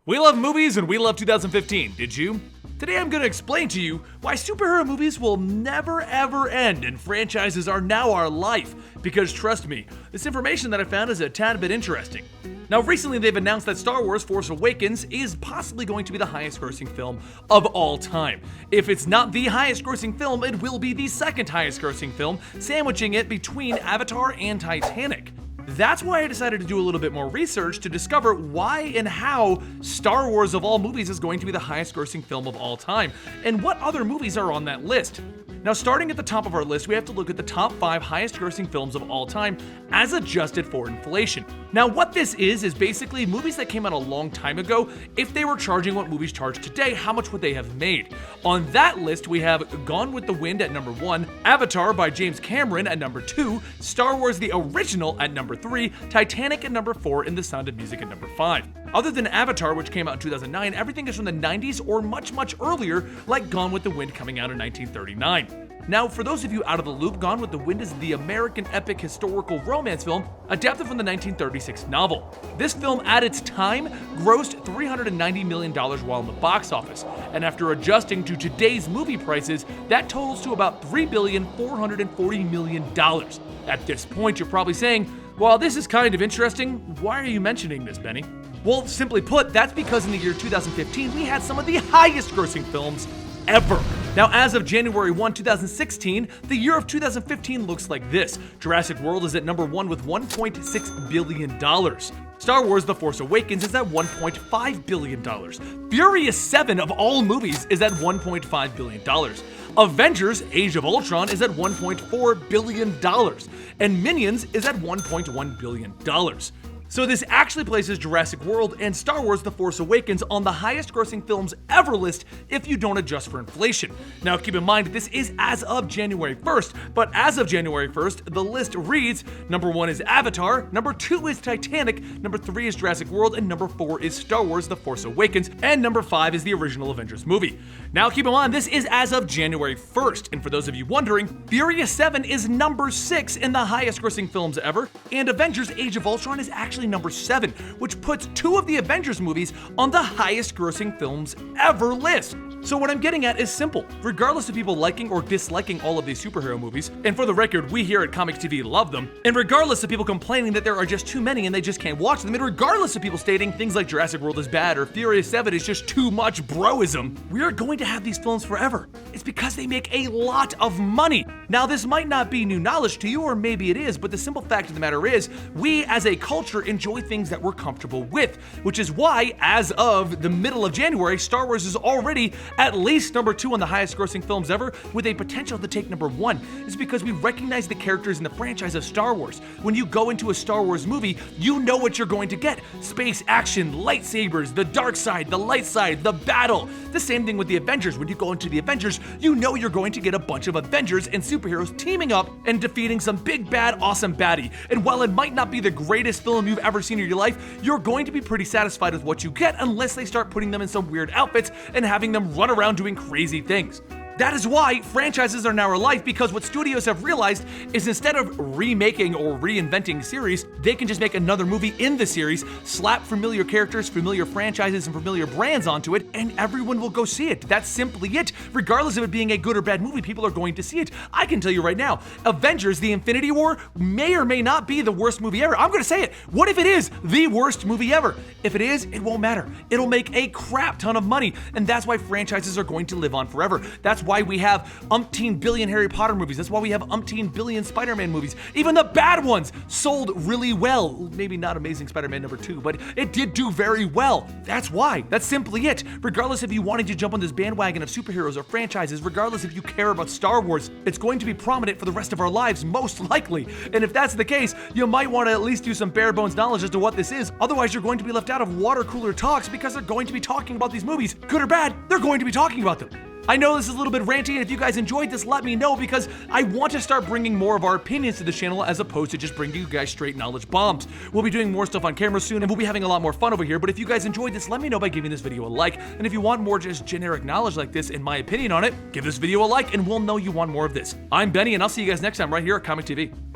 We love movies and we love 2015, did you? Today I'm going to explain to you why superhero movies will never ever end and franchises are now our life. Because trust me, this information that I found is a tad bit interesting. Now recently they've announced that Star Wars Force Awakens is possibly going to be the highest grossing film of all time. If it's not the highest grossing film, it will be the second highest grossing film, sandwiching it between Avatar and Titanic. That's why I decided to do a little bit more research to discover why and how Star Wars of all movies is going to be the highest grossing film of all time, and what other movies are on that list. Now starting at the top of our list, we have to look at the top 5 highest grossing films of all time as adjusted for inflation. Now what this is basically movies that came out a long time ago. If they were charging what movies charge today, how much would they have made? On that list we have Gone with the Wind at number 1, Avatar by James Cameron at number 2, Star Wars the Original at number 3, Titanic at number 4, and The Sound of Music at number 5. Other than Avatar, which came out in 2009, everything is from the 90s or much earlier, like Gone with the Wind coming out in 1939. Now, for those of you out of the loop, Gone with the Wind is the American epic historical romance film adapted from the 1936 novel. This film, at its time, grossed $390 million while in the box office, and after adjusting to today's movie prices, that totals to about $3,440 million. At this point, you're probably saying, well, this is kind of interesting. Why are you mentioning this, Benny? Well, simply put, that's because in the year 2015, we had some of the highest grossing films ever. Now, as of January 1, 2016, the year of 2015 looks like this. Jurassic World is at number 1 with $1.6 billion. Star Wars The Force Awakens is at $1.5 billion. Furious 7 of all movies is at $1.5 billion. Avengers Age of Ultron is at $1.4 billion. And Minions is at $1.1 billion. So this actually places Jurassic World and Star Wars The Force Awakens on the highest grossing films ever list if you don't adjust for inflation. Now keep in mind, this is as of January 1st, but as of January 1st, the list reads, number 1 is Avatar, number 2 is Titanic, number 3 is Jurassic World, and number 4 is Star Wars The Force Awakens, and number 5 is the original Avengers movie. Now keep in mind, this is as of January 1st, and for those of you wondering, Furious 7 is number 6 in the highest grossing films ever, and Avengers Age of Ultron is actually number 7, which puts 2 of the Avengers movies on the highest grossing films ever list. So what I'm getting at is simple. Regardless of people liking or disliking all of these superhero movies, and for the record, we here at Comics TV love them, and regardless of people complaining that there are just too many and they just can't watch them, and regardless of people stating things like Jurassic World is bad or Furious 7 is just too much broism, we are going to have these films forever. It's because they make a lot of money. Now this might not be new knowledge to you, or maybe it is, but the simple fact of the matter is, we as a culture enjoy things that we're comfortable with, which is why, as of the middle of January, Star Wars is already at least number 2 on the highest grossing films ever, with a potential to take number 1. It's because we recognize the characters in the franchise of Star Wars. When you go into a Star Wars movie, you know what you're going to get. Space action, lightsabers, the dark side, the light side, the battle. The same thing with the Avengers. When you go into the Avengers, you know you're going to get a bunch of Avengers and superheroes teaming up and defeating some big bad awesome baddie. And while it might not be the greatest film you've ever seen in your life, you're going to be pretty satisfied with what you get unless they start putting them in some weird outfits and having them run around doing crazy things. That is why franchises are now our life, because what studios have realized is instead of remaking or reinventing series, they can just make another movie in the series, slap familiar characters, familiar franchises, and familiar brands onto it, and everyone will go see it. That's simply it. Regardless of it being a good or bad movie, people are going to see it. I can tell you right now, Avengers: The Infinity War may or may not be the worst movie ever. I'm going to say it. What if it is the worst movie ever? If it is, it won't matter. It'll make a crap ton of money, and that's why franchises are going to live on forever. That's why we have umpteen billion Harry Potter movies. That's why we have umpteen billion Spider-Man movies. Even the bad ones sold really well. Maybe not Amazing Spider-Man number 2, but it did do very well. That's why. That's simply it. Regardless if you wanted to jump on this bandwagon of superheroes or franchises, regardless if you care about Star Wars, it's going to be prominent for the rest of our lives, most likely. And if that's the case, you might want to at least do some bare bones knowledge as to what this is. Otherwise, you're going to be left out of water cooler talks because they're going to be talking about these movies. Good or bad, they're going to be talking about them. I know this is a little bit ranty, and if you guys enjoyed this, let me know, because I want to start bringing more of our opinions to the channel as opposed to just bringing you guys straight knowledge bombs. We'll be doing more stuff on camera soon, and we'll be having a lot more fun over here, but if you guys enjoyed this, let me know by giving this video a like, and if you want more just generic knowledge like this and my opinion on it, give this video a like, and we'll know you want more of this. I'm Benny, and I'll see you guys next time right here at Comic TV.